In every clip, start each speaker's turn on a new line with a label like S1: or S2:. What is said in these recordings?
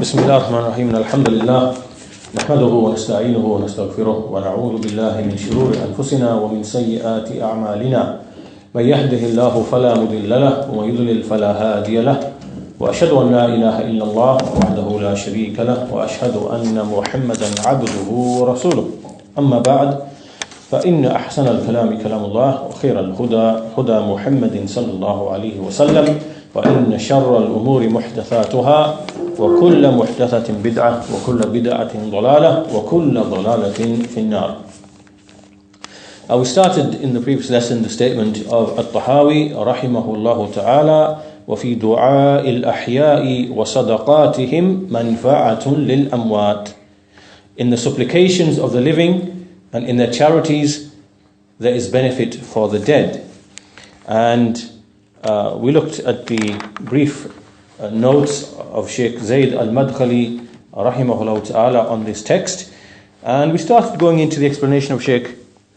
S1: بسم الله الرحمن الرحيم الحمد لله نحمده ونستعينه ونستغفره ونعوذ بالله من شرور أنفسنا ومن سيئات أعمالنا من يهده الله فلا مضل له ومن يضلل فلا هادي له وأشهد أن لا إله إلا الله وحده لا شريك له وأشهد أن محمدا عبده ورسوله أما بعد فإن أحسن الكلام كلام الله وخير الهدى هدى محمد صلى الله عليه وسلم وإن شر الأمور محدثاتها وكل محدثة بدعة وكل بدعة ضلالة وكل ضلالة في النار. We started in the previous lesson the statement of At-Tahawi rahimahullah ta'ala وفي دعاء الأحياء وصدقاتهم منفعة للأموات. In the supplications of the living and in their charities there is benefit for the dead. And we looked at the brief notes of Shaykh Zayd al-Madkhali rahimahullah ta'ala on this text, and we started going into the explanation of Shaykh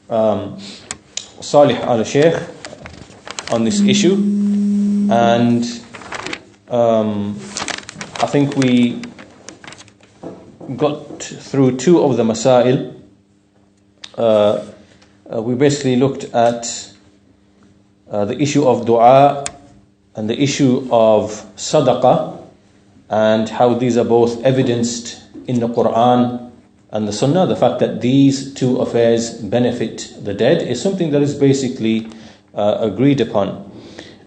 S1: Saalih Aall Ash-shyakh on this issue, and I think we got through two of the masail. We basically looked at the issue of dua and the issue of sadaqah, and how these are both evidenced in the Quran and the Sunnah. The fact that these two affairs benefit the dead is something that is basically agreed upon.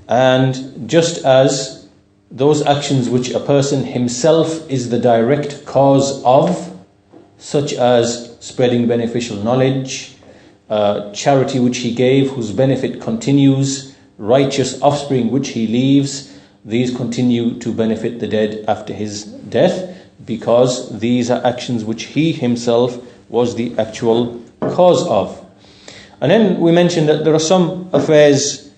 S1: And just as those actions which a person himself is the direct cause of, such as spreading beneficial knowledge, charity which he gave, whose benefit continues, righteous offspring which he leaves, these continue to benefit the dead after his death, because these are actions which he himself was the actual cause of. And then we mentioned that there are some affairs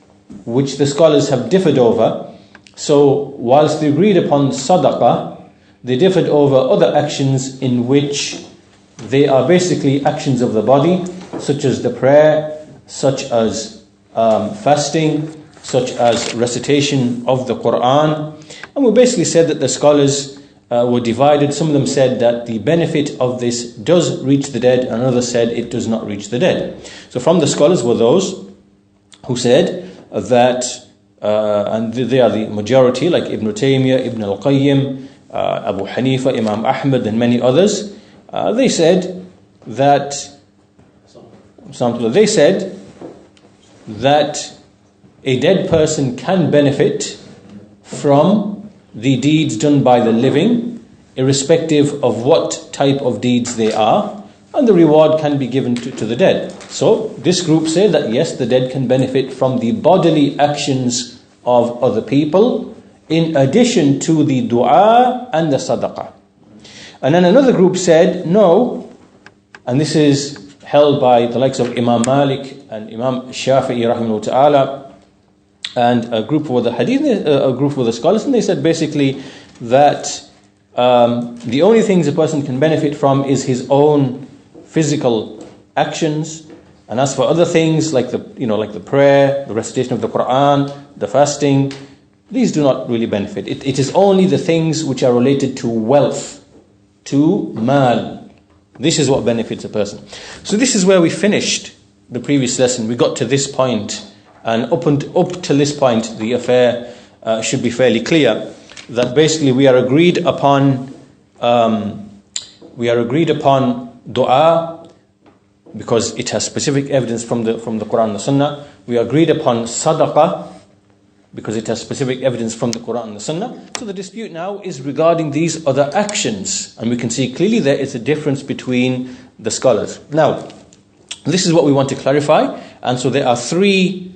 S1: which the scholars have differed over. So whilst they agreed upon sadaqah, they differed over other actions in which they are basically actions of the body, such as the prayer, such as fasting, such as recitation of the Quran. And we basically said that the scholars were divided. Some of them said that the benefit of this does reach the dead, and others said it does not reach the dead. So from the scholars were those who said that, and they are the majority, like Ibn Taymiyyah, Ibn al-Qayyim, Abu Hanifa, Imam Ahmad, and many others. They said that a dead person can benefit from the deeds done by the living, irrespective of what type of deeds they are, and the reward can be given to the dead. So this group say that yes, the dead can benefit from the bodily actions of other people, in addition to the dua and the sadaqah. And then another group said no, and this is held by the likes of Imam Malik and Imam Shafi'i rahimahullah ta'ala, and a group of the hadith, a group of the scholars, and they said basically that the only things a person can benefit from is his own physical actions, and as for other things like the prayer, the recitation of the Quran, the fasting, these do not really benefit. It is only the things which are related to wealth, to mal. This is what benefits a person. So this is where we finished the previous lesson. We got to this point, and up to this point, the affair should be fairly clear. That basically we are agreed upon dua because it has specific evidence from the Quran and the Sunnah. We are agreed upon sadaqah because it has specific evidence from the Quran and the Sunnah. So the dispute now is regarding these other actions, and we can see clearly there is a difference between the scholars. Now, this is what we want to clarify, and so there are three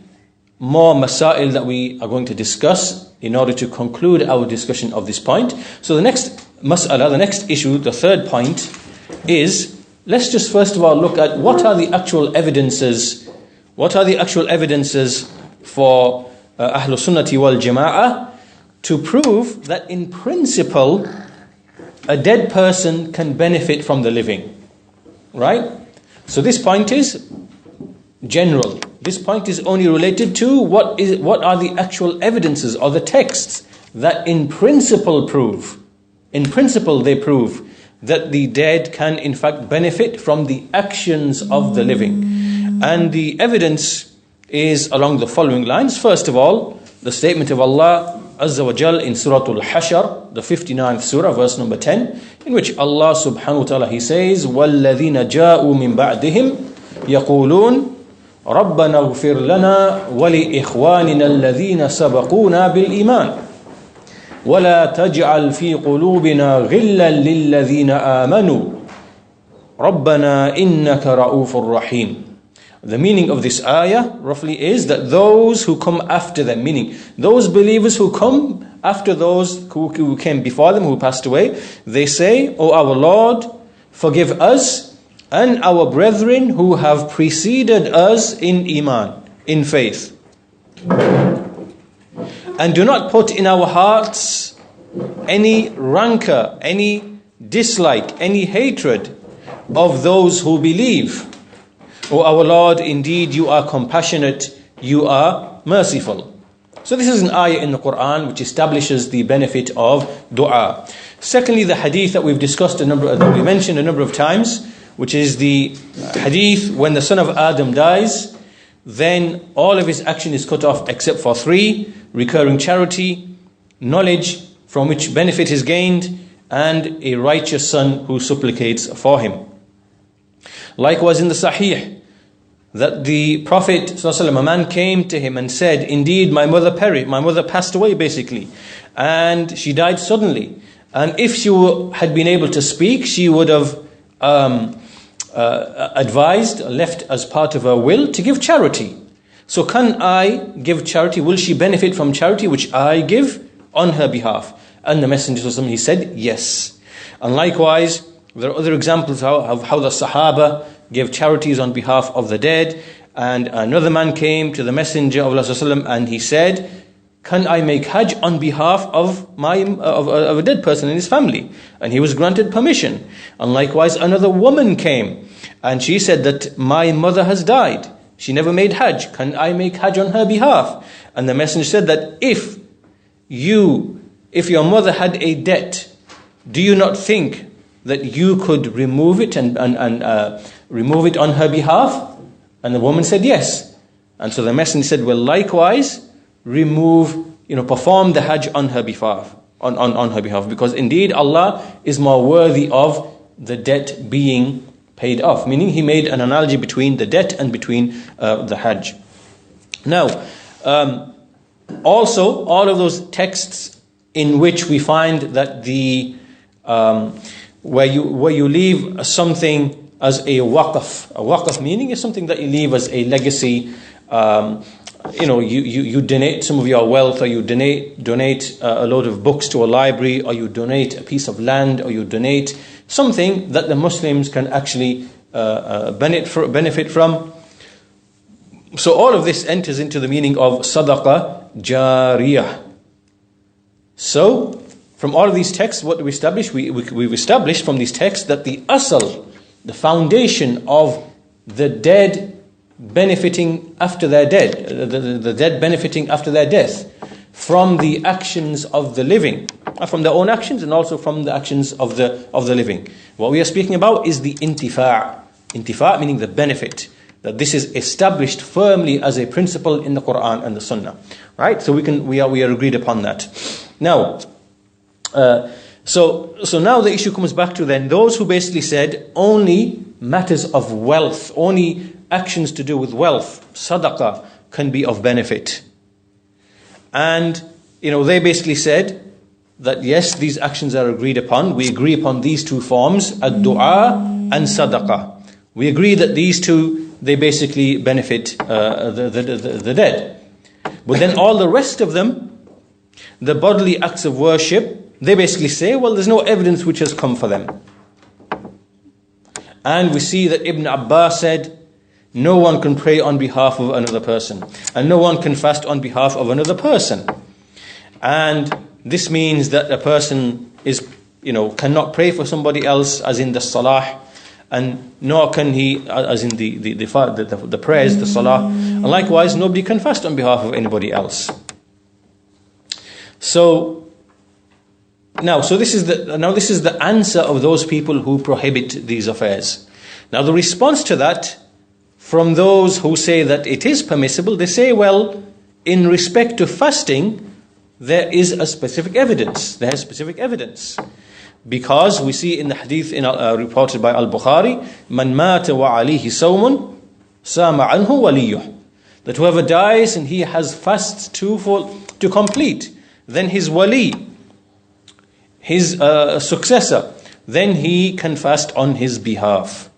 S1: more masail that we are going to discuss in order to conclude our discussion of this point. So the next mas'ala, the next issue, the third point is, let's just first of all look at what are the actual evidences for Ahlul Sunnati wal Jama'ah to prove that in principle a dead person can benefit from the living. Right? So this point is general. This point is only related to what are the actual evidences or the texts that in principle prove In principle, they prove that the dead can in fact benefit from the actions of the living. And the evidence is along the following lines. First of all, the statement of Allah Azza wa Jal in Surah Al-Hashr, the 59th surah, verse number 10, in which Allah subhanahu wa ta'ala, He says, وَالَّذِينَ جَاءُوا مِن بَعْدِهِمْ يَقُولُونَ رَبَّنَا اغْفِرْ لَنَا وَلِإِخْوَانِنَا الَّذِينَ سَبَقُونَا بِالْإِيمَانِ وَلَا تَجْعَلْ فِي قُلُوبِنَا غِلًّا لِلَّذِينَ آمَنُوا رَبَّنَا إِنَّكَ رَءُوفٌ رَحِيمٌ. The meaning of this ayah roughly is that those who come after them, meaning those believers who come after those who came before them, who passed away, they say, "O our Lord, forgive us and our brethren who have preceded us in Iman, in faith. And do not put in our hearts any rancor, any dislike, any hatred of those who believe. O our Lord, indeed you are compassionate, you are merciful." So this is an ayah in the Quran which establishes the benefit of dua. Secondly, the hadith that we've discussed that we mentioned a number of times, which is the hadith when the son of Adam dies, then all of his action is cut off except for three: recurring charity, knowledge from which benefit is gained, and a righteous son who supplicates for him. Likewise in the Sahih, that the Prophet ﷺ, a man came to him and said, "Indeed, my mother passed away basically, and she died suddenly. And if she had been able to speak, she would have advised, left as part of her will, to give charity. So can I give charity? Will she benefit from charity which I give on her behalf?" And the Messenger ﷺ, he said, "Yes." And likewise, there are other examples of how the Sahaba gave charities on behalf of the dead. And another man came to the Messenger of Allah ﷺ and he said, "Can I make Hajj on behalf of a dead person in his family?" And he was granted permission. And likewise another woman came and she said that my mother has died. She never made Hajj. Can I make Hajj on her behalf? And the Messenger said that if your mother had a debt, do you not think that you could remove it and remove it on her behalf? And the woman said yes. And so the Messenger said, well, likewise, perform the Hajj on her behalf, on her behalf, because indeed Allah is more worthy of the debt being paid off. Meaning he made an analogy between the debt and between the Hajj. Now, also all of those texts in which we find that the where you leave something as a waqf meaning is something that you leave as a legacy. You donate some of your wealth, or you donate a load of books to a library, or you donate a piece of land, or you donate something that the Muslims can actually benefit from. So all of this enters into the meaning of sadaqah jariyah. So from all of these texts, what do we establish? We've established from these texts that the asal, the foundation of the dead benefiting after their dead, the dead benefiting after their death, from the actions of the living, from their own actions and also from the actions of the living. What we are speaking about is the intifa' meaning the benefit, that this is established firmly as a principle in the Quran and the Sunnah, right? So we are agreed upon that. Now, so now the issue comes back to then those who basically said only matters of wealth, only actions to do with wealth, sadaqah, can be of benefit. And they basically said that yes, these actions are agreed upon. We agree upon these two forms, ad-du'a and sadaqah. We agree that these two, they basically benefit the dead. But then all the rest of them, the bodily acts of worship, they basically say, well, there's no evidence which has come for them. And we see that Ibn Abbas said, no one can pray on behalf of another person, and no one can fast on behalf of another person. And this means that a person cannot pray for somebody else, as in the salah, and nor can he, as in the prayers, the salah. And likewise, nobody can fast on behalf of anybody else. So Now, so this is the answer of those people who prohibit these affairs. Now, the response to that from those who say that it is permissible, they say, well, in respect to fasting, there is a specific evidence. There is specific evidence. Because we see in the hadith reported by Al-Bukhari, Man mata wa alayhi sawmun, sama anhu waliyuh. That whoever dies and he has fasts to complete, then his wali, his successor, then he can fast on his behalf.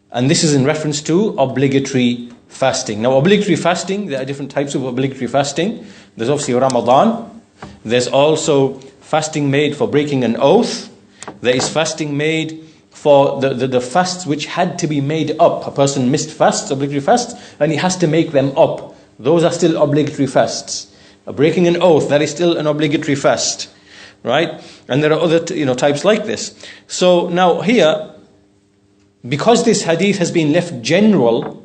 S1: And this is in reference to obligatory fasting. Now, obligatory fasting, there are different types of obligatory fasting. There's obviously Ramadan. There's also fasting made for breaking an oath. There is fasting made for the fasts which had to be made up. A person missed fasts, obligatory fasts, and he has to make them up. Those are still obligatory fasts. Breaking an oath, that is still an obligatory fast. Right? And there are other types like this. So now here, because this hadith has been left general,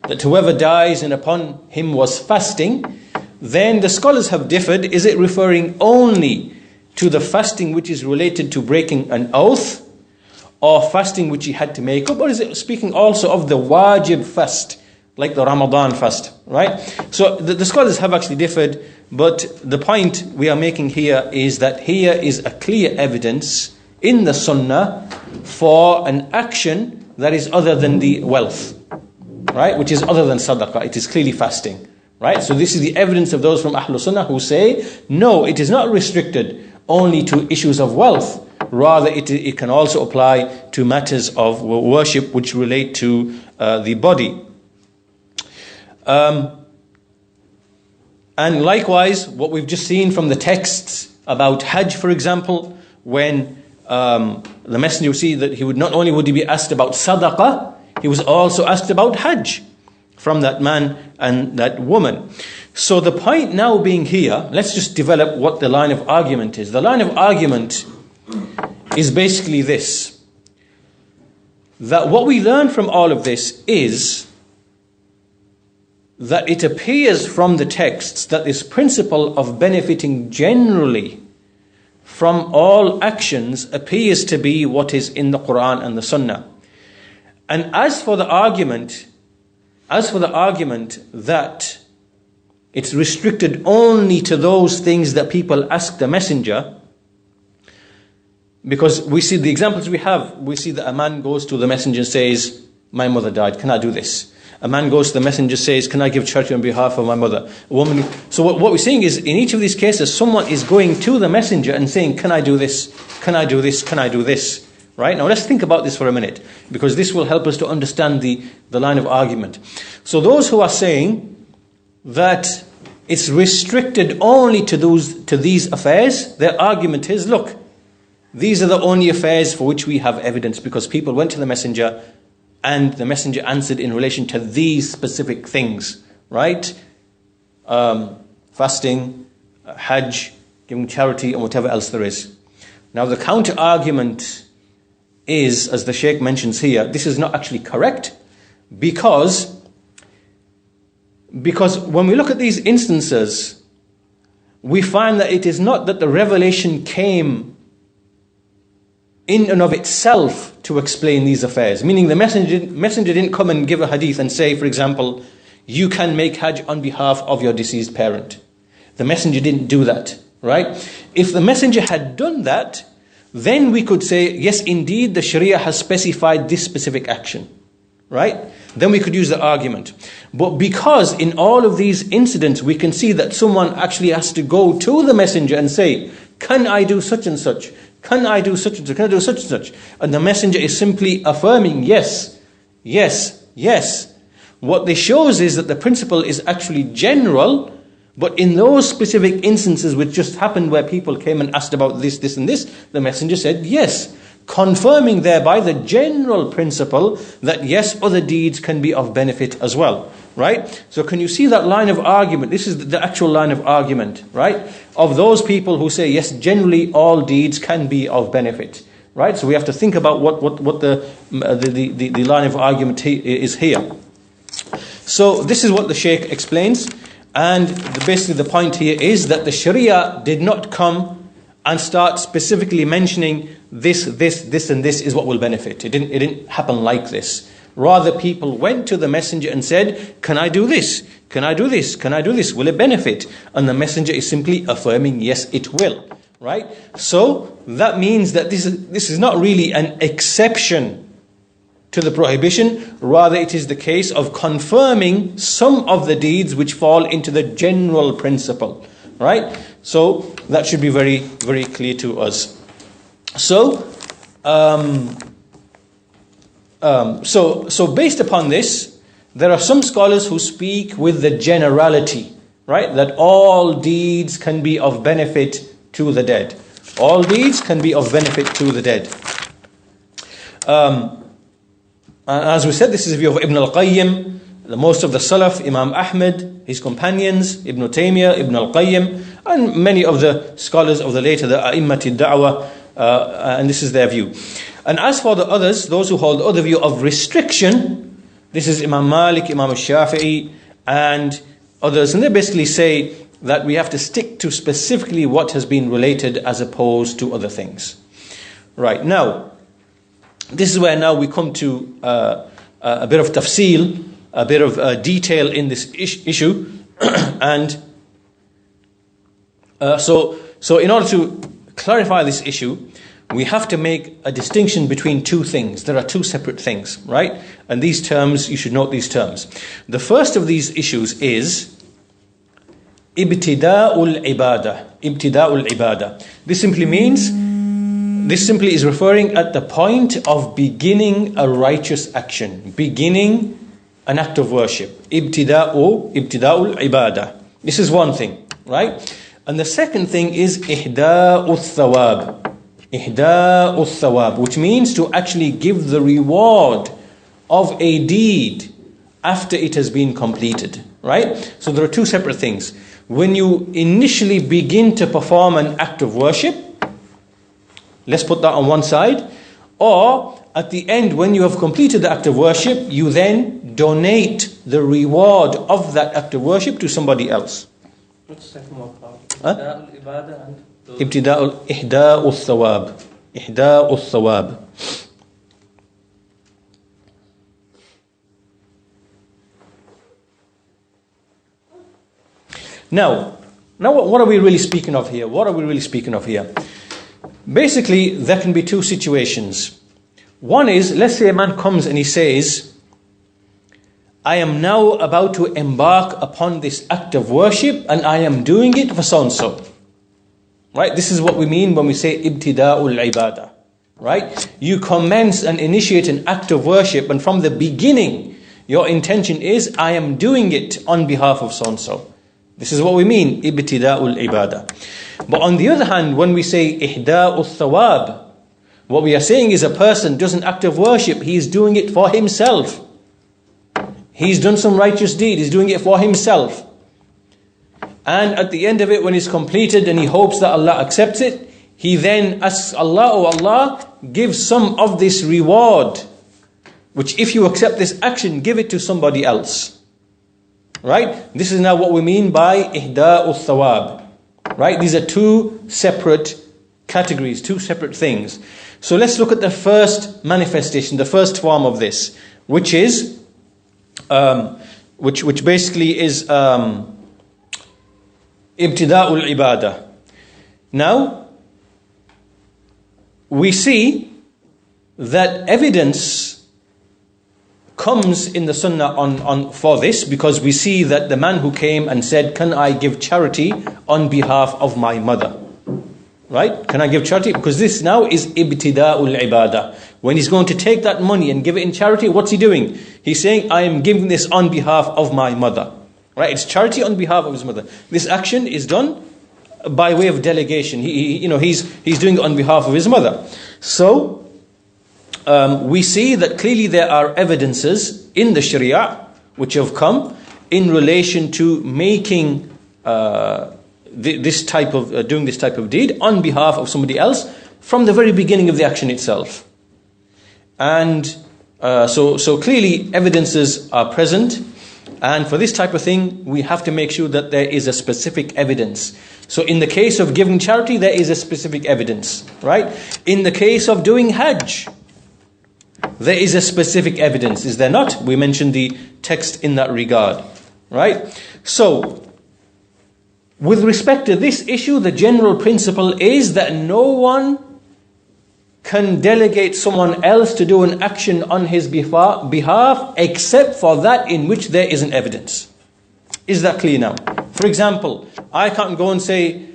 S1: that whoever dies and upon him was fasting, then the scholars have differed. Is it referring only to the fasting which is related to breaking an oath, or fasting which he had to make up, or is it speaking also of the wajib fast, like the Ramadan fast, right? So the scholars have actually differed, but the point we are making here is that here is a clear evidence in the Sunnah for an action that is other than the wealth, right? Which is other than sadaqah. It is clearly fasting, right? So this is the evidence of those from Ahlul Sunnah who say, no, it is not restricted only to issues of wealth. Rather, it can also apply to matters of worship which relate to the body. And likewise, what we've just seen from the texts about Hajj, for example, when the messenger, you see that he would not only would he be asked about sadaqah, he was also asked about Hajj from that man and that woman. So the point now being here, let's just develop what the line of argument is. The line of argument is basically this: that what we learn from all of this is that it appears from the texts that this principle of benefiting generally from all actions appears to be what is in the Quran and the Sunnah. And as for the argument that it's restricted only to those things that people ask the messenger, because we see the examples we see that a man goes to the messenger and says, my mother died, can I do this? A man goes to the messenger and says, can I give charity on behalf of my mother? A woman. So what we're saying is, in each of these cases, someone is going to the messenger and saying, can I do this? Can I do this? Can I do this? Right? Now let's think about this for a minute, because this will help us to understand the line of argument. So those who are saying that it's restricted only to these affairs, their argument is, look, these are the only affairs for which we have evidence, because people went to the messenger and the messenger answered in relation to these specific things, right? Fasting, Hajj, giving charity, and whatever else there is. Now the counter argument is, as the Shaykh mentions here, this is not actually correct, because when we look at these instances, we find that it is not that the revelation came in and of itself to explain these affairs. Meaning the messenger didn't come and give a hadith and say, for example, you can make Hajj on behalf of your deceased parent. The messenger didn't do that, right? If the messenger had done that, then we could say, yes, indeed, the Sharia has specified this specific action, right? Then we could use the argument. But because in all of these incidents, we can see that someone actually has to go to the messenger and say, can I do such and such? Can I do such and such? Can I do such and such? And the messenger is simply affirming, yes, yes, yes. What this shows is that the principle is actually general, but in those specific instances which just happened where people came and asked about this, this and this, the messenger said yes, confirming thereby the general principle that yes, other deeds can be of benefit as well, right? So can you see that line of argument? This is the actual line of argument, right? Of those people who say yes, generally all deeds can be of benefit, right? So we have to think about what the line of argument is here. So this is what the Shaykh explains, and basically the point here is that the Sharia did not come and start specifically mentioning this, and this is what will benefit. It didn't happen like this. Rather, people went to the messenger and said, can I do this? Can I do this? Can I do this? Will it benefit? And the messenger is simply affirming, yes, it will. Right? So that means that this is not really an exception to the prohibition. Rather, it is the case of confirming some of the deeds which fall into the general principle. Right? So that should be very, very clear to us. So based upon this, there are some scholars who speak with the generality, right? That all deeds can be of benefit to the dead. All deeds can be of benefit to the dead. As we said, this is the view of Ibn al-Qayyim, most of the Salaf, Imam Ahmed, his companions, Ibn Taymiyyah, Ibn al-Qayyim, and many of the scholars of the later, the A'immat al-Da'wah, and this is their view. And as for the others, those who hold the other view of restriction, this is Imam Malik, Imam al-Shafi'i, and others, and they basically say that we have to stick to specifically what has been related as opposed to other things. Right, now, this is where now we come to a bit of tafsil, a bit of detail in this issue. And so in order to clarify this issue, we have to make a distinction between two things. There are two separate things, right? And these terms, you should note these terms. The first of these issues is ibtida'ul ibadah. Ibtida'ul ibadah. This simply is referring at the point of beginning a righteous action, beginning an act of worship. Ibtida'ul ibadah. This is one thing, right? And the second thing is ihda'ul thawab. Ihda'ul thawab, which means to actually give the reward of a deed after it has been completed, right? So there are two separate things. When you initially begin to perform an act of worship, let's put that on one side, or at the end when you have completed the act of worship, you then donate the reward of that act of worship to somebody else.
S2: What's the second one part? Ibtida'ul ibadah and
S1: ihda'ul thawab. Ihda'ul thawab. Now what are we really speaking of here? What are we really speaking of here? Basically, there can be two situations. One is, let's say a man comes and he says, I am now about to embark upon this act of worship and I am doing it for so-and-so. Right? This is what we mean when we say ibtida'ul ibadah. Right? You commence and initiate an act of worship, and from the beginning, your intention is, I am doing it on behalf of so-and-so. This is what we mean, ibtida'ul ibadah. But on the other hand, when we say ihda'ul thawab, what we are saying is a person does an act of worship, he is doing it for himself. He's done some righteous deed, he's doing it for himself. And at the end of it, when it's completed and he hopes that Allah accepts it, he then asks Allah, oh Allah, give some of this reward, which if you accept this action, give it to somebody else. Right? This is now what we mean by ihda'ul thawab. Right? These are two separate categories, two separate things. So let's look at the first manifestation, the first form of this, which is, which basically is ibtida'ul ibadah. Now, we see that evidence comes in the sunnah for this, because we see that the man who came and said, can I give charity on behalf of my mother? Right? Can I give charity? Because this now is ibtida'ul ibadah. When he's going to take that money and give it in charity, what's he doing? He's saying, I am giving this on behalf of my mother. Right? It's charity on behalf of his mother. This action is done by way of delegation. He's doing it on behalf of his mother. So, we see that clearly there are evidences in the Sharia which have come in relation to making doing this type of deed on behalf of somebody else from the very beginning of the action itself. And so clearly evidences are present, And for this type of thing, we have to make sure that there is a specific evidence. So in the case of giving charity, there is a specific evidence, right? In the case of doing Hajj, there is a specific evidence, is there not? We mentioned the text in that regard, right? So, with respect to this issue, the general principle is that no one can delegate someone else to do an action on his behalf except for that in which there is an evidence. Is that clear now? For example, I can't go and say,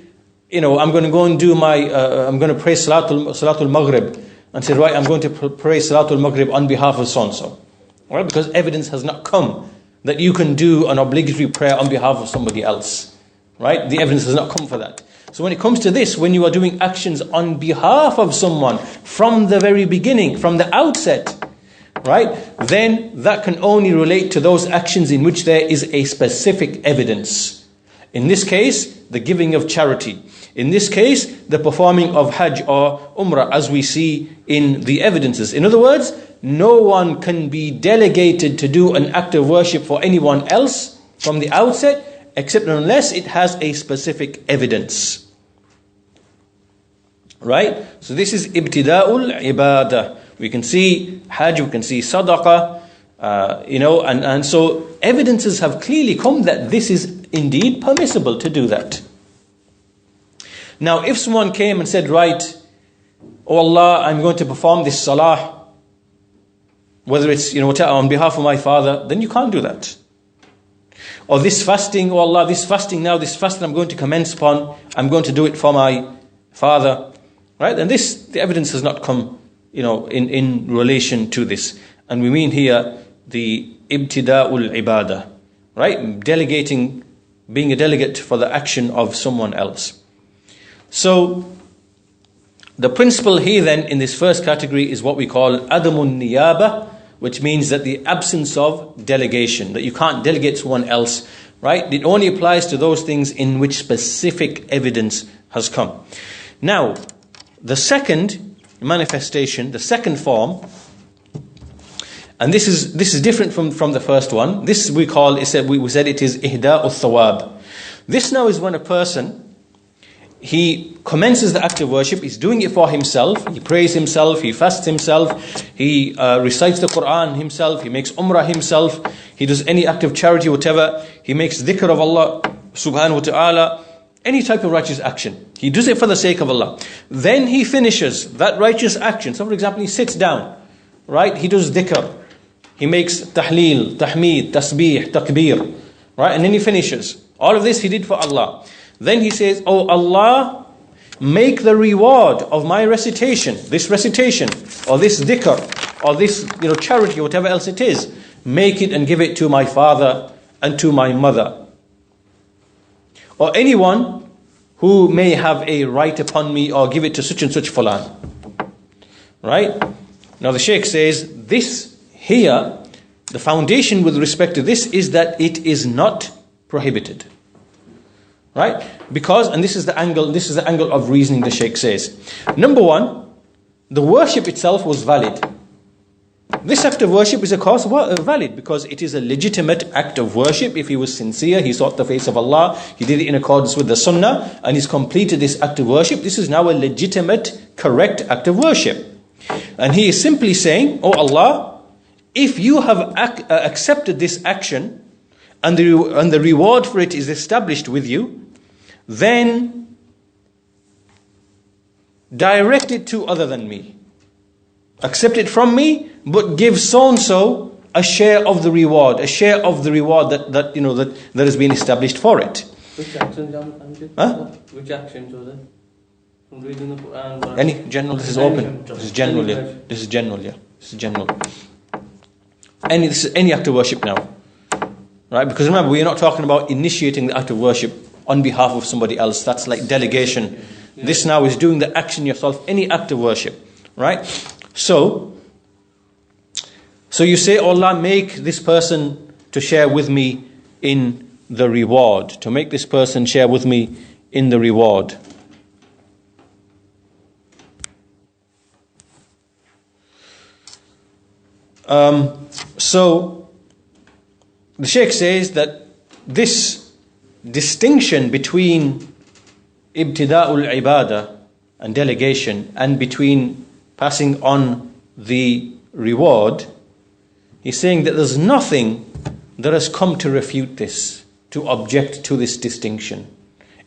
S1: I'm going to go and do I'm going to pray Salatul Maghrib and say, right, I'm going to pray Salatul Maghrib on behalf of so-and-so. Right? Because evidence has not come that you can do an obligatory prayer on behalf of somebody else. Right? The evidence has not come for that. So when it comes to this, when you are doing actions on behalf of someone from the very beginning, from the outset, right, then that can only relate to those actions in which there is a specific evidence. In this case, the giving of charity. In this case, the performing of Hajj or Umrah, as we see in the evidences. In other words, no one can be delegated to do an act of worship for anyone else from the outset, except unless it has a specific evidence. Right? So this is ibtida'ul ibadah. We can see Hajj, we can see Sadaqah, and so evidences have clearly come that this is indeed permissible to do that. Now, if someone came and said, right, oh Allah, I'm going to perform this salah, whether it's, on behalf of my father, then you can't do that. Or this fasting, oh Allah, this fasting I'm going to commence upon, I'm going to do it for my father. Right? And the evidence has not come, in relation to this. And we mean here the ibtida'ul ibadah. Right? Delegating, being a delegate for the action of someone else. So, the principle here then in this first category is what we call adamun niyaba, which means that the absence of delegation, that you can't delegate to someone else, right? It only applies to those things in which specific evidence has come. Now, the second manifestation, the second form, and this is different from the first one. This we said it is ihda'ut-thawab. This now is when a person, he commences the act of worship, he's doing it for himself, he prays himself, he fasts himself, he recites the Quran himself, he makes umrah himself, he does any act of charity, whatever, he makes dhikr of Allah subhanahu wa ta'ala, any type of righteous action. He does it for the sake of Allah. Then he finishes that righteous action. So for example, he sits down, right? He does dhikr, he makes tahleel, tahmeed, tasbih, takbir, right? And then he finishes. All of this he did for Allah. Then he says, oh Allah, make the reward of my recitation, or this dhikr, or this charity, or whatever else it is, make it and give it to my father and to my mother. Or anyone who may have a right upon me, or give it to such and such fulan. Right? Now the Shaykh says, this here, the foundation with respect to this is that it is not prohibited. Right? Because, and this is the angle of reasoning the Shaykh says. Number one, the worship itself was valid. This act of worship is of course valid because it is a legitimate act of worship. If he was sincere, he sought the face of Allah, he did it in accordance with the Sunnah, and he's completed this act of worship. This is now a legitimate, correct act of worship. And he is simply saying, oh Allah, if you have accepted this action, and the reward for it is established with you, then direct it to other than me. Accept it from me, but give so-and-so a share of the reward, that has been established for it.
S2: Which actions,
S1: Huh?
S2: Which actions was it? From reading the Quran?
S1: Any general, this is open. This is general, yeah. This is general, yeah. This is general. This is any act of worship now. Right? Because remember, we are not talking about initiating the act of worship on behalf of somebody else. That's like delegation. Yeah. This now is doing the action yourself, any act of worship. Right? So you say, oh Allah, make this person to share with me in the reward. To make this person share with me in the reward. the Shaykh says that this distinction between ibtida'ul ibadah and delegation and between passing on the reward, he's saying that there's nothing that has come to refute this, to object to this distinction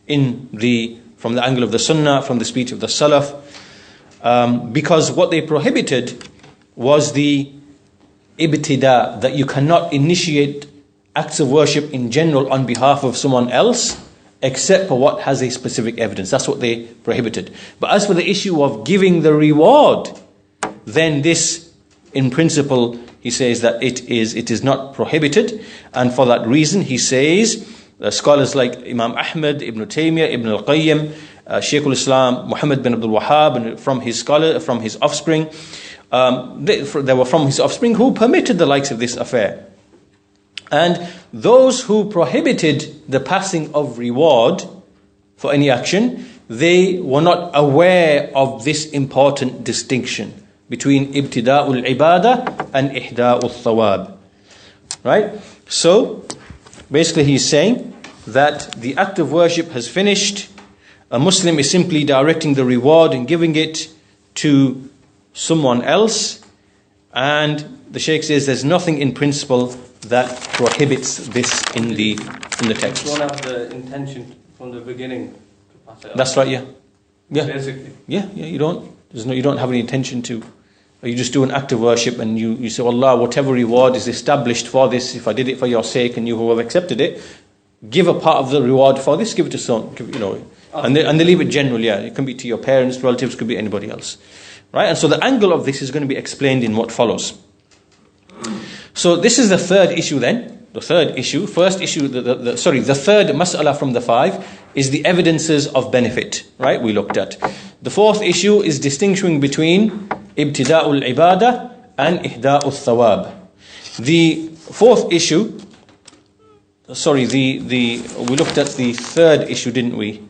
S1: from the angle of the Sunnah, from the speech of the Salaf, because what they prohibited was the ibtida', that you cannot initiate acts of worship in general on behalf of someone else except for what has a specific evidence. That's what they prohibited. But as for the issue of giving the reward, then this, in principle, he says that it is not prohibited, and for that reason he says scholars like Imam Ahmad, Ibn Taymiyyah, Ibn al-Qayyim, Shaykh al-Islam, Muhammad bin Abdul Wahhab, and from his offspring, they were from his offspring who permitted the likes of this affair. And those who prohibited the passing of reward for any action, they were not aware of this important distinction between ibtida'ul ibadah and ihda'ul thawab. Right? So, basically he's saying that the act of worship has finished. A Muslim is simply directing the reward and giving it to someone else. And the Shaykh says there's nothing in principle that prohibits this in the text.
S2: You don't have the intention from the beginning to pass it on.
S1: That's right, yeah.
S2: Basically.
S1: Yeah, you don't. You don't have any intention to. You just do an act of worship and you say, Allah, whatever reward is established for this, if I did it for your sake and you who have accepted it, give a part of the reward for this, give it to someone, and they leave it general, yeah. It can be to your parents, relatives, could be anybody else. Right? And so the angle of this is going to be explained in what follows. So this is the third issue then. The third issue. First issue, the third mas'ala from the 5 is the evidences of benefit. Right? We looked at. The fourth issue is distinguishing between ibtida'ul ibadah and ihda'ul thawab. The fourth issue, we looked at the third issue, didn't we?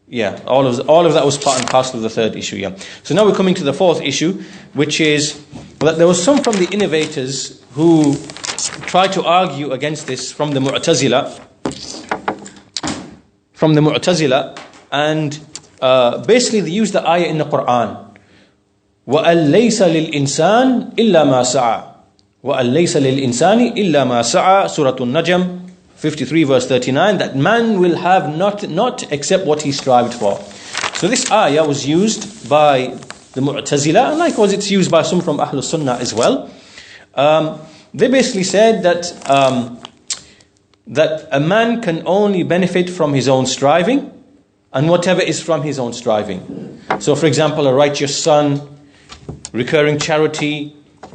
S1: Yeah, all of that was part and parcel of the third issue, yeah. So now we're coming to the fourth issue, which is that there was some from the innovators who tried to argue against this from the Mu'tazila, and basically they used the ayah in the Quran. وَأَن لَيْسَ لِلْإِنسَانِ إِلَّا مَا سَعَى وَأَن لَيْسَ لِلْإِنسَانِ إِلَّا مَا سَعَى Surah An-Najm 53 verse 39, that man will have not except what he strived for. So this ayah was used by the Mu'tazila, and likewise it's used by some from Ahlul Sunnah as well. They basically said that a man can only benefit from his own striving and whatever is from his own striving. So for example, a righteous son, recurring charity,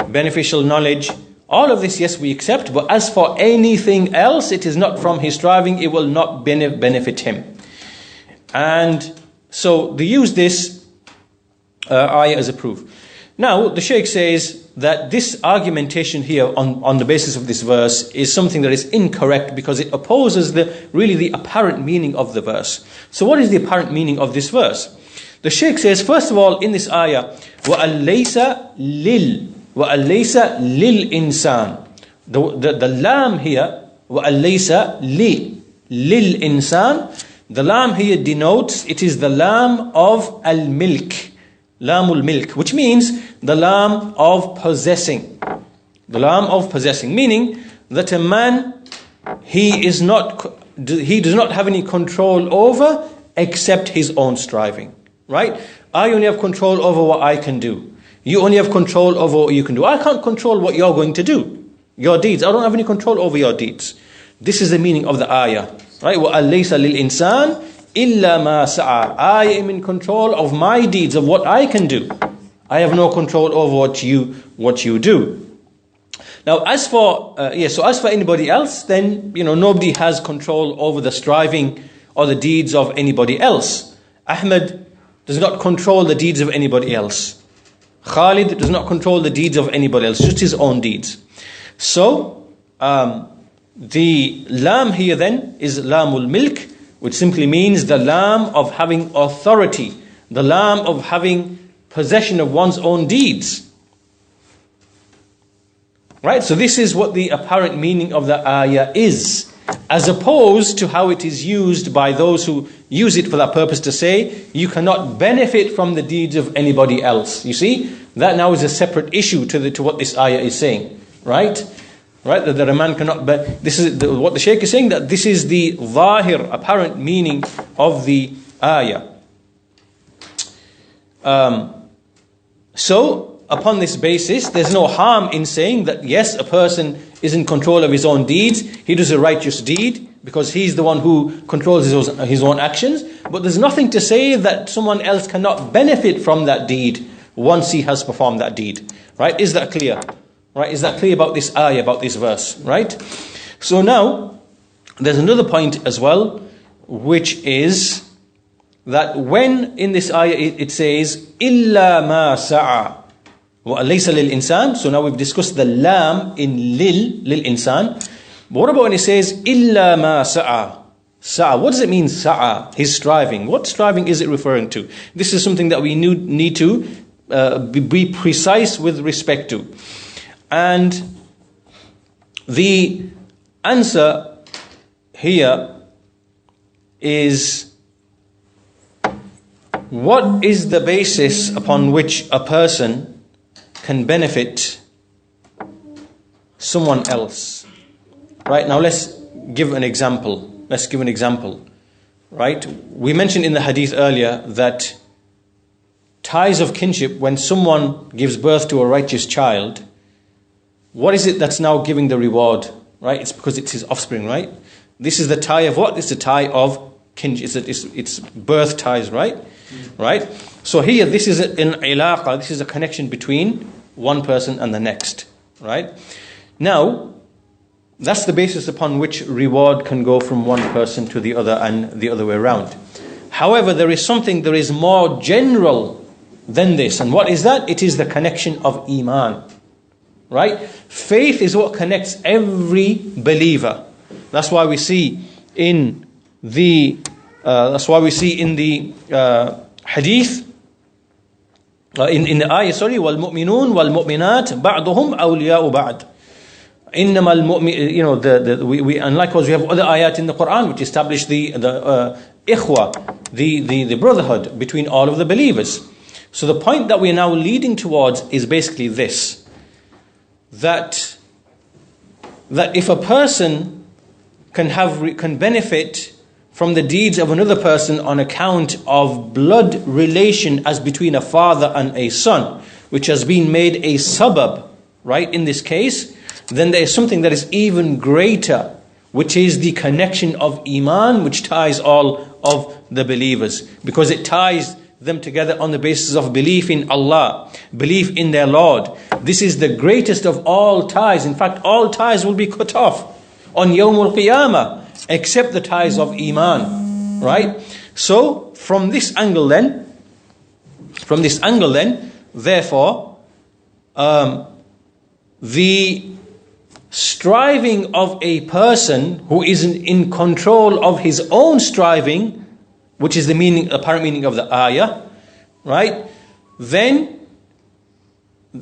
S1: beneficial knowledge, all of this, yes, we accept, but as for anything else, it is not from his striving, it will not benefit him. And so they use this ayah as a proof. Now, the Shaykh says that this argumentation here on the basis of this verse is something that is incorrect because it opposes the apparent meaning of the verse. So what is the apparent meaning of this verse? The Shaykh says, first of all, in this ayah, وَأَن لَيْسَ لِلْإِنسَانِ The lam here, وَأَن لَيْسَ لِلْإِنسَانِ, the lam here denotes, it is the lam of al-milk, lamul milk, which means the lam of possessing. The lam of possessing, meaning that a man, he does not have any control over except his own striving. Right? I only have control over what I can do. You only have control over what you can do. I can't control what you're going to do. Your deeds. I don't have any control over your deeds. This is the meaning of the ayah. Right? وَأَن لَيْسَ لِلْإِنسَانِ إِلَّا مَا سَعَى. I am in control of my deeds, of what I can do. I have no control over what you do. Now, as for anybody else, then nobody has control over the striving or the deeds of anybody else. Ahmed does not control the deeds of anybody else. Khalid does not control the deeds of anybody else, just his own deeds. So, the lam here then is lamul milk, which simply means the lam of having authority, the lam of having possession of one's own deeds. Right? So this is what the apparent meaning of the ayah is, as opposed to how it is used by those who use it for that purpose to say, you cannot benefit from the deeds of anybody else. You see? That now is a separate issue to what this ayah is saying. Right? Right? That a man cannot, but this is what the Shaykh is saying, that this is the zahir, apparent meaning of the ayah. So, upon this basis, there's no harm in saying that yes, a person is in control of his own deeds. He does a righteous deed because he's the one who controls his own actions. But there's nothing to say that someone else cannot benefit from that deed once he has performed that deed. Right? Is that clear? Right? Is that clear about this ayah, about this verse? Right? So now, there's another point as well, which is that when in this ayah it says, إِلَّا مَا سَعَى وَأَلَيْسَ لِلْإِنسان. So now we've discussed the lam in lil insan. But what about when it says إِلَّا مَا سَعَى? Sa'a. What does it mean, sa'a? His striving. What striving is it referring to? This is something that we need to be precise with respect to. And the answer here is, what is the basis upon which a person can benefit someone else? Right, now let's give an example. Right, we mentioned in the hadith earlier that ties of kinship, when someone gives birth to a righteous child, what is it that's now giving the reward? Right, it's because it's his offspring, right? This is the tie of what? It's the tie of kinship. It's birth ties, right? Right? So here, this is an ilaqa, this is a connection between one person and the next. Right? Now, that's the basis upon which reward can go from one person to the other and the other way around. However, there is more general than this. And what is that? It is the connection of iman. Right? Faith is what connects every believer. That's why we see in the hadith, in the ayah, وَالْمُؤْمِنُونَ وَالْمُؤْمِنَاتِ بَعْضُهُمْ أَوْلِيَاءُ بَعْضٍ. إِنَّمَا الْمُؤْمِنُ, and likewise we have other ayat in the Quran which establish the ikhwa, the brotherhood between all of the believers. So the point that we are now leading towards is basically this, that if a person can benefit from the deeds of another person on account of blood relation as between a father and a son, which has been made a sabab, right, in this case, then there is something that is even greater, which is the connection of iman, which ties all of the believers, because it ties them together on the basis of belief in Allah, belief in their Lord. This is the greatest of all ties. In fact, all ties will be cut off on Yawm al-Qiyamah, except the ties of iman. Right? So, from this angle then, therefore, the striving of a person who isn't in control of his own striving, which is the apparent meaning of the ayah, right? Then,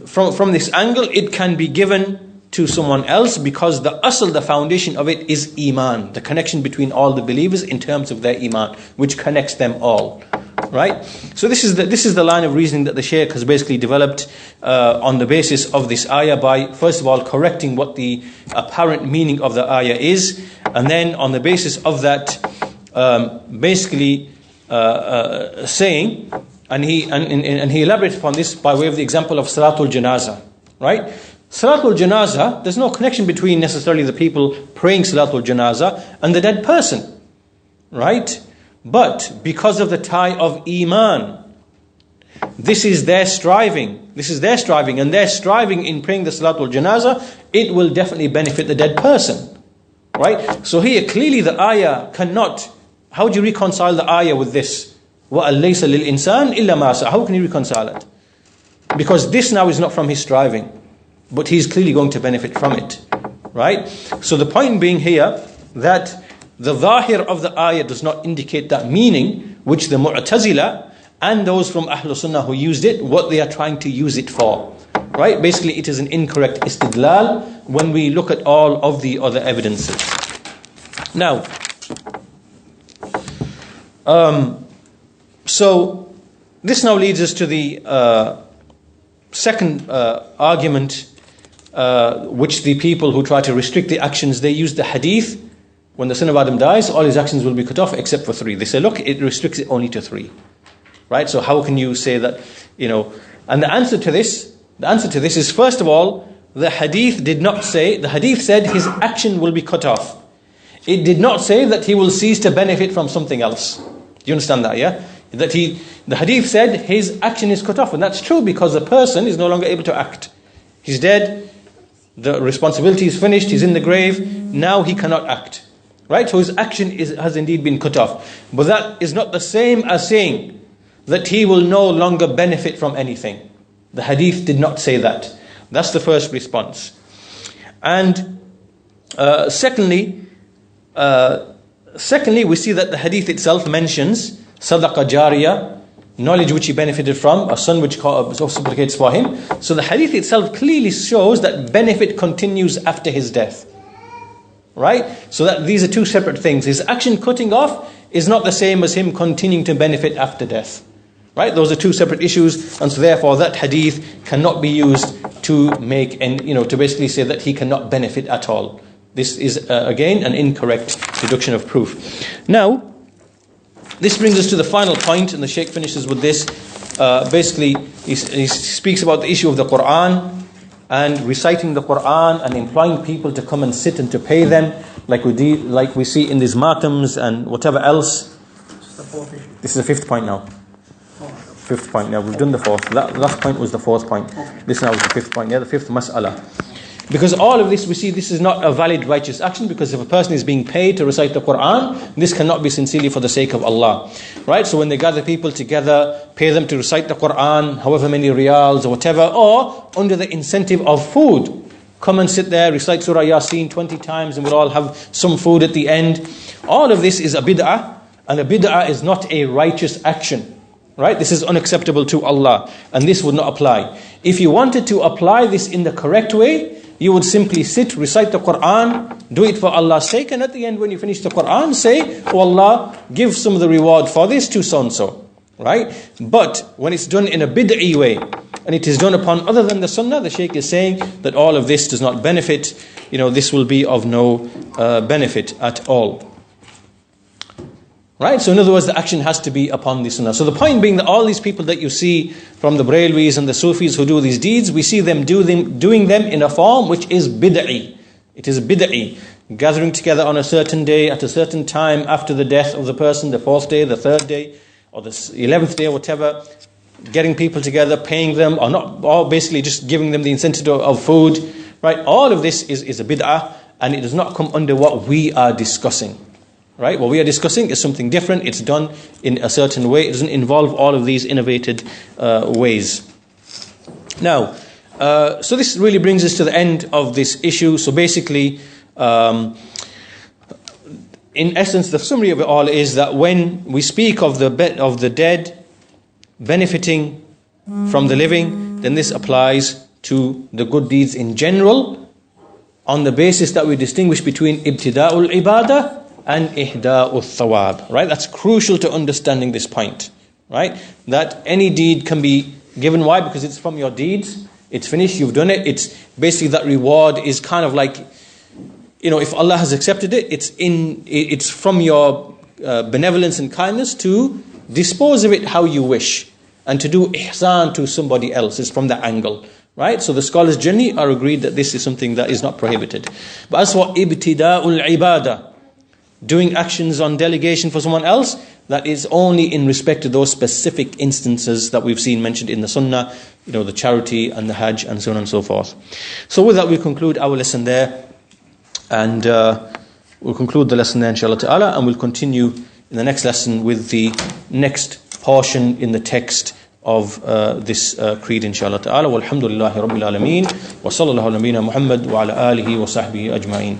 S1: from this angle, it can be given to someone else, because the foundation of it is iman, the connection between all the believers in terms of their iman, which connects them all, right? So this is the line of reasoning that the Shaykh has basically developed on the basis of this ayah, by first of all correcting what the apparent meaning of the ayah is, and then on the basis of that saying, and he elaborates upon this by way of the example of Salatul Janazah, right? Salatul Janazah, there's no connection between necessarily the people praying Salatul Janazah and the dead person, right? But because of the tie of iman, this is their striving, and their striving in praying the Salatul Janazah, it will definitely benefit the dead person, right? So here clearly the ayah cannot, how do you reconcile the ayah with this? وَأَلَّيْسَ لِلْإِنسَانِ إِلَّا مَا سَعَى. How can you reconcile it? Because this now is not from his striving, but he's clearly going to benefit from it, right? So the point being here, that the zahir of the ayah does not indicate that meaning, which the Mu'tazila and those from Ahlul Sunnah who used it, what they are trying to use it for, Right? Basically, it is an incorrect istidlal when we look at all of the other evidences. Now, so this now leads us to the second argument, which the people who try to restrict the actions, they use the hadith. When the son of Adam dies, all his actions will be cut off except for 3. They say, look, it restricts it only to 3. Right? So how can you say that, and the answer to this is, first of all, the hadith did not say, the hadith said his action will be cut off. It did not say that he will cease to benefit from something else. Do you understand that, yeah? The hadith said his action is cut off, and that's true because the person is no longer able to act. He's dead, the responsibility is finished, he's in the grave, now he cannot act. Right? So his action has indeed been cut off. But that is not the same as saying that he will no longer benefit from anything. The hadith did not say that. That's the first response. And secondly, we see that the hadith itself mentions sadaqah jariyah, knowledge which he benefited from, a son which supplicates for him. So the hadith itself clearly shows that benefit continues after his death. Right? So that these are two separate things. His action cutting off is not the same as him continuing to benefit after death. Right? Those are two separate issues, and so therefore that hadith cannot be used to make to basically say that he cannot benefit at all. This is again an incorrect deduction of proof. Now, this brings us to the final point, and the Shaykh finishes with this. Basically, he speaks about the issue of the Quran and reciting the Quran and employing people to come and sit and to pay them, like we see in these matams and whatever else. This is the fifth point now. Fifth point. Now we've done the fourth. That last point was the fourth point. This now is the fifth point. Yeah, the fifth mas'ala. Because all of this, we see this is not a valid righteous action, because if a person is being paid to recite the Quran, this cannot be sincerely for the sake of Allah. Right? So when they gather people together, pay them to recite the Quran, however many riyals or whatever, or under the incentive of food, come and sit there, recite Surah Yasin 20 times and we'll all have some food at the end. All of this is a bid'ah, and a bid'ah is not a righteous action. Right? This is unacceptable to Allah, and this would not apply. If you wanted to apply this in the correct way, you would simply sit, recite the Quran, do it for Allah's sake, and at the end when you finish the Quran, say, oh Allah, give some of the reward for this to so-and-so. Right? But when it's done in a bid'i way, and it is done upon other than the sunnah, the Shaykh is saying that all of this does not benefit, this will be of no benefit at all. Right? So in other words, the action has to be upon the sunnah. So the point being that all these people that you see from the Brailwis and the Sufis who do these deeds, we see them doing them in a form which is bid'i. It is bid'i. Gathering together on a certain day, at a certain time, after the death of the person, the 4th day, the 3rd day, or the 11th day, or whatever, getting people together, paying them, or basically just giving them the incentive of food. Right? All of this is a bid'ah, and it does not come under what we are discussing. Right? What we are discussing is something different. It's done in a certain way. It doesn't involve all of these innovated ways. Now, so this really brings us to the end of this issue. So basically, in essence, the summary of it all is that when we speak of the dead benefiting from the living, then this applies to the good deeds in general, on the basis that we distinguish between ibtida'ul ibadah and ihda'ul thawab. Right? That's crucial to understanding this point. Right? That any deed can be given. Why? Because it's from your deeds. It's finished. You've done it. It's basically that reward is kind of like, if Allah has accepted it, it's from your benevolence and kindness to dispose of it how you wish, and to do ihsan to somebody else is from that angle. Right? So the scholars generally are agreed that this is something that is not prohibited. But as for ibtida'ul ibadah, doing actions on delegation for someone else, that is only in respect to those specific instances that we've seen mentioned in the sunnah, the charity and the hajj and so on and so forth. So with that, we conclude our lesson there, and we'll conclude the lesson there inshallah ta'ala, and we'll continue in the next lesson with the next portion in the text of this creed inshallah ta'ala. Walhamdulillahi rabbil alameen, wa sallallahu ala nabiyyina Muhammad wa ala alihi wa sahbihi ajma'in.